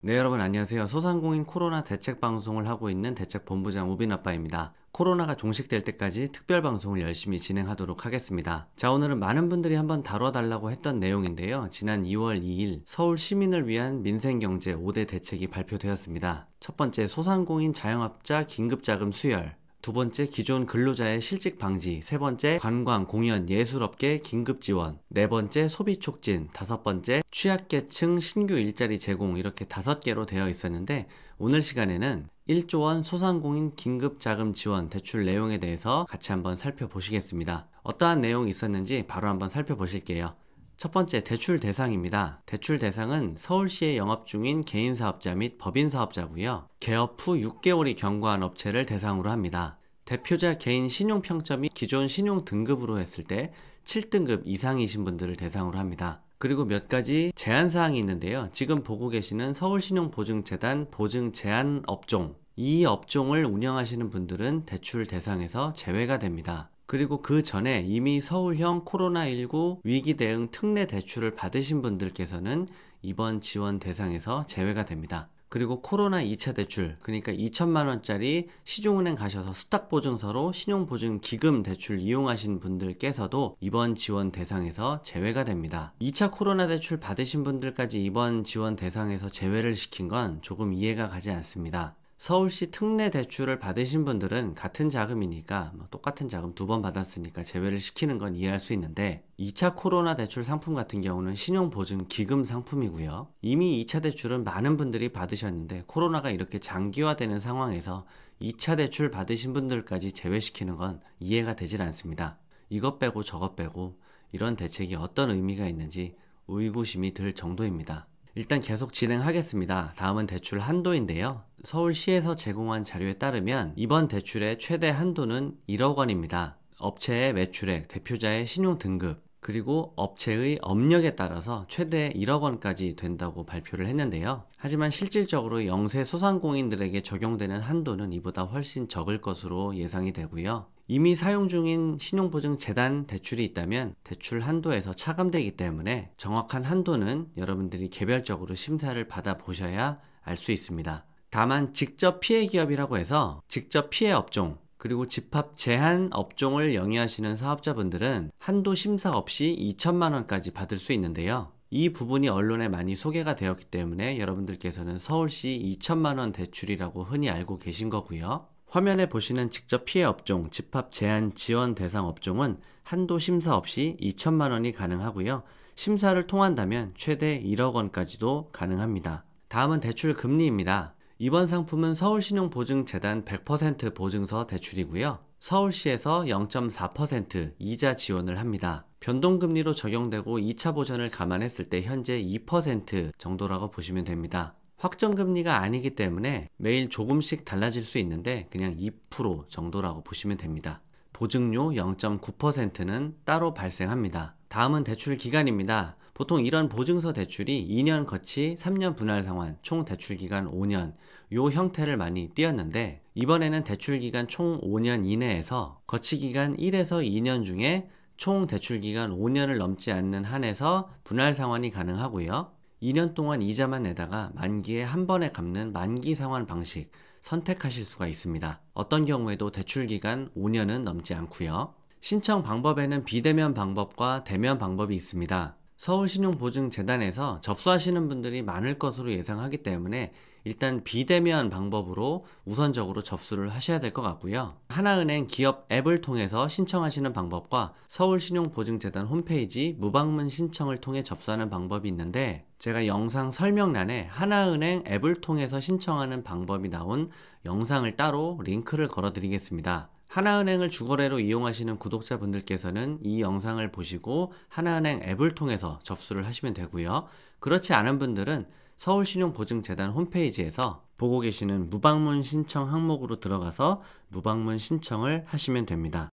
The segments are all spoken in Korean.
네, 여러분 안녕하세요. 소상공인 코로나 대책 방송을 하고 있는 대책본부장 우빈아빠입니다. 코로나가 종식될 때까지 특별 방송을 열심히 진행하도록 하겠습니다. 자, 오늘은 많은 분들이 한번 다뤄달라고 했던 내용인데요. 지난 2월 2일 서울 시민을 위한 민생경제 5대 대책이 발표되었습니다. 첫 번째, 소상공인 자영업자 긴급자금 수혈. 두 번째, 기존 근로자의 실직 방지. 세 번째, 관광, 공연, 예술업계 긴급 지원. 네 번째, 소비 촉진. 다섯 번째, 취약계층 신규 일자리 제공. 이렇게 5개로 되어 있었는데, 오늘 시간에는 1조 원 소상공인 긴급 자금 지원 대출 내용에 대해서 같이 한번 살펴보시겠습니다. 어떠한 내용이 있었는지 바로 한번 살펴보실게요. 첫 번째, 대출 대상입니다. 대출 대상은 서울시에 영업 중인 개인사업자 및 법인사업자고요. 개업 후 6개월이 경과한 업체를 대상으로 합니다. 대표자 개인 신용평점이 기존 신용 등급으로 했을 때 7등급 이상이신 분들을 대상으로 합니다. 그리고 몇 가지 제한사항이 있는데요. 지금 보고 계시는 서울신용보증재단 보증제한업종, 이 업종을 운영하시는 분들은 대출 대상에서 제외가 됩니다. 그리고 그 전에 이미 서울형 코로나19 위기 대응 특례 대출을 받으신 분들께서는 이번 지원 대상에서 제외가 됩니다. 그리고 코로나 2차 대출, 그러니까 2천만 원짜리 시중은행 가셔서 수탁보증서로 신용보증기금 대출 이용하신 분들께서도 이번 지원 대상에서 제외가 됩니다. 2차 코로나 대출 받으신 분들까지 이번 지원 대상에서 제외를 시킨 건 조금 이해가 가지 않습니다. 서울시 특례 대출을 받으신 분들은 같은 자금이니까 똑같은 자금 2번 받았으니까 제외를 시키는 건 이해할 수 있는데, 2차 코로나 대출 상품 같은 경우는 신용보증 기금 상품이고요. 이미 2차 대출은 많은 분들이 받으셨는데 코로나가 이렇게 장기화되는 상황에서 2차 대출 받으신 분들까지 제외시키는 건 이해가 되질 않습니다. 이것 빼고 저것 빼고 이런 대책이 어떤 의미가 있는지 의구심이 들 정도입니다. 일단 계속 진행하겠습니다. 다음은 대출 한도인데요. 서울시에서 제공한 자료에 따르면 이번 대출의 최대 한도는 1억 원입니다. 업체의 매출액, 대표자의 신용 등급, 그리고 업체의 업력에 따라서 최대 1억 원까지 된다고 발표를 했는데요. 하지만 실질적으로 영세 소상공인들에게 적용되는 한도는 이보다 훨씬 적을 것으로 예상이 되고요. 이미 사용 중인 신용보증재단 대출이 있다면 대출 한도에서 차감되기 때문에 정확한 한도는 여러분들이 개별적으로 심사를 받아보셔야 알 수 있습니다. 다만 직접 피해 기업이라고 해서 직접 피해 업종, 그리고 집합 제한 업종을 영위하시는 사업자분들은 한도 심사 없이 2천만 원까지 받을 수 있는데요. 이 부분이 언론에 많이 소개가 되었기 때문에 여러분들께서는 서울시 2천만 원 대출이라고 흔히 알고 계신 거고요. 화면에 보시는 직접 피해 업종, 집합 제한 지원 대상 업종은 한도 심사 없이 2천만 원이 가능하고요. 심사를 통한다면 최대 1억 원까지도 가능합니다. 다음은 대출 금리입니다. 이번 상품은 서울신용보증재단 100% 보증서 대출이고요. 서울시에서 0.4% 이자 지원을 합니다. 변동금리로 적용되고 2차 보전을 감안했을 때 현재 2% 정도라고 보시면 됩니다. 확정금리가 아니기 때문에 매일 조금씩 달라질 수 있는데 그냥 2% 정도라고 보시면 됩니다. 보증료 0.9%는 따로 발생합니다. 다음은 대출 기간입니다. 보통 이런 보증서 대출이 2년 거치 3년 분할 상환, 총 대출 기간 5년, 요 형태를 많이 띄었는데 이번에는 대출 기간 총 5년 이내에서 거치 기간 1에서 2년 중에 총 대출 기간 5년을 넘지 않는 한에서 분할 상환이 가능하고요. 2년 동안 이자만 내다가 만기에 한 번에 갚는 만기 상환 방식 선택하실 수가 있습니다. 어떤 경우에도 대출 기간 5년은 넘지 않고요. 신청 방법에는 비대면 방법과 대면 방법이 있습니다. 서울신용보증재단에서 접수하시는 분들이 많을 것으로 예상하기 때문에 일단 비대면 방법으로 우선적으로 접수를 하셔야 될 것 같고요. 하나은행 기업 앱을 통해서 신청하시는 방법과 서울신용보증재단 홈페이지 무방문 신청을 통해 접수하는 방법이 있는데, 제가 영상 설명란에 하나은행 앱을 통해서 신청하는 방법이 나온 영상을 따로 링크를 걸어 드리겠습니다. 하나은행을 주거래로 이용하시는 구독자분들께서는 이 영상을 보시고 하나은행 앱을 통해서 접수를 하시면 되고요. 그렇지 않은 분들은 서울신용보증재단 홈페이지에서 보고 계시는 무방문 신청 항목으로 들어가서 무방문 신청을 하시면 됩니다.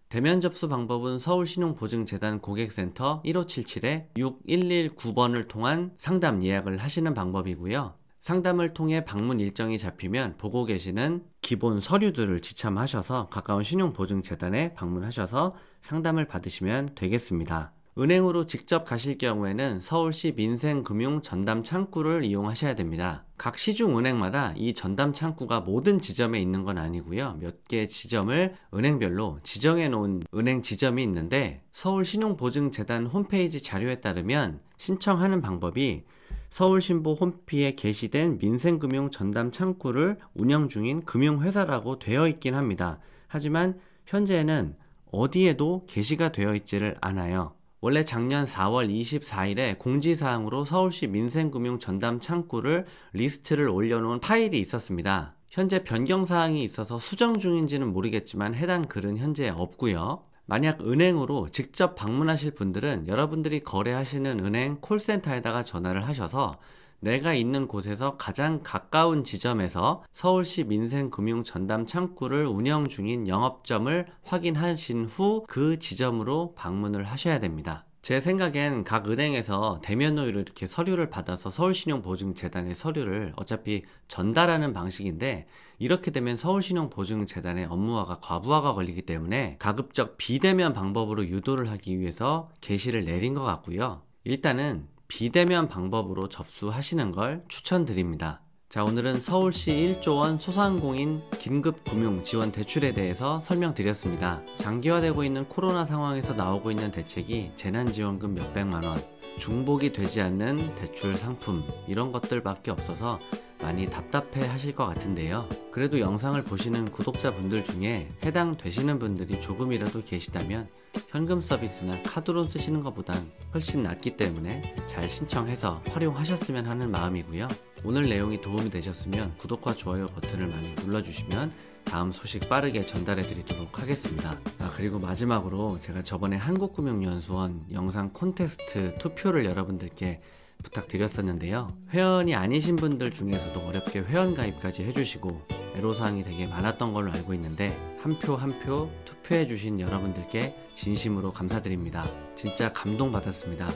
대면 접수 방법은 서울신용보증재단 고객센터 1577-6119번을 통한 상담 예약을 하시는 방법이고요. 상담을 통해 방문 일정이 잡히면 보고 계시는 기본 서류들을 지참하셔서 가까운 신용보증재단에 방문하셔서 상담을 받으시면 되겠습니다. 은행으로 직접 가실 경우에는 서울시 민생금융 전담 창구를 이용하셔야 됩니다. 각 시중은행마다 이 전담 창구가 모든 지점에 있는 건 아니고요. 몇 개 지점을 은행별로 지정해 놓은 은행 지점이 있는데, 서울신용보증재단 홈페이지 자료에 따르면 신청하는 방법이 서울신보 홈피에 게시된 민생금융 전담 창구를 운영 중인 금융회사라고 되어 있긴 합니다. 하지만 현재는 어디에도 게시가 되어 있지를 않아요. 원래 작년 4월 24일에 공지사항으로 서울시 민생금융 전담 창구를 리스트를 올려놓은 파일이 있었습니다. 현재 변경사항이 있어서 수정 중인지는 모르겠지만 해당 글은 현재 없고요. 만약 은행으로 직접 방문하실 분들은 여러분들이 거래하시는 은행 콜센터에다가 전화를 하셔서 내가 있는 곳에서 가장 가까운 지점에서 서울시 민생금융 전담 창구를 운영 중인 영업점을 확인하신 후 그 지점으로 방문을 하셔야 됩니다. 제 생각엔 각 은행에서 대면으로 이렇게 서류를 받아서 서울신용보증재단의 서류를 어차피 전달하는 방식인데, 이렇게 되면 서울신용보증재단의 업무화가 과부하가 걸리기 때문에 가급적 비대면 방법으로 유도를 하기 위해서 게시를 내린 것 같고요. 일단은 비대면 방법으로 접수하시는 걸 추천드립니다. 자, 오늘은 서울시 1조 원 소상공인 긴급금융지원 대출에 대해서 설명드렸습니다. 장기화되고 있는 코로나 상황에서 나오고 있는 대책이 재난지원금 몇백만원, 중복이 되지 않는 대출 상품, 이런 것들밖에 없어서 많이 답답해 하실 것 같은데요. 그래도 영상을 보시는 구독자분들 중에 해당되시는 분들이 조금이라도 계시다면 현금 서비스나 카드론 쓰시는 것보단 훨씬 낫기 때문에 잘 신청해서 활용하셨으면 하는 마음이고요. 오늘 내용이 도움이 되셨으면 구독과 좋아요 버튼을 많이 눌러주시면 다음 소식 빠르게 전달해 드리도록 하겠습니다. 그리고 마지막으로 제가 저번에 한국금융연수원 영상 콘테스트 투표를 여러분들께 부탁드렸었는데요. 회원이 아니신 분들 중에서도 어렵게 회원 가입까지 해주시고 애로사항이 되게 많았던 걸로 알고 있는데, 한 표 한 표 투표해 주신 여러분들께 진심으로 감사드립니다. 진짜 감동받았습니다.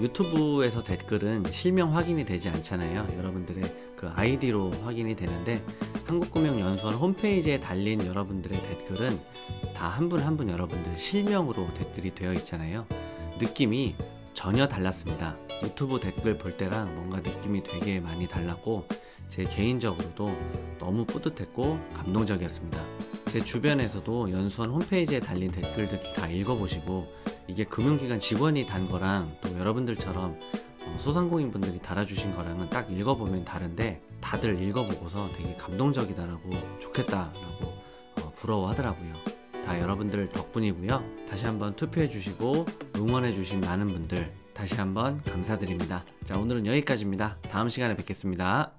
유튜브에서 댓글은 실명 확인이 되지 않잖아요. 여러분들의 그 아이디로 확인이 되는데, 한국금융연수원 홈페이지에 달린 여러분들의 댓글은 다 한 분 한 분 여러분들 실명으로 댓글이 되어 있잖아요. 느낌이 전혀 달랐습니다. 유튜브 댓글 볼 때랑 뭔가 느낌이 되게 많이 달랐고, 제 개인적으로도 너무 뿌듯했고 감동적이었습니다. 제 주변에서도 연수원 홈페이지에 달린 댓글들 다 읽어보시고, 이게 금융기관 직원이 단 거랑 또 여러분들처럼 소상공인분들이 달아주신 거랑은 딱 읽어보면 다른데, 다들 읽어보고서 되게 감동적이다라고, 좋겠다라고 부러워하더라고요. 다 여러분들 덕분이고요. 다시 한번 투표해 주시고 응원해 주신 많은 분들 다시 한번 감사드립니다. 자, 오늘은 여기까지입니다. 다음 시간에 뵙겠습니다.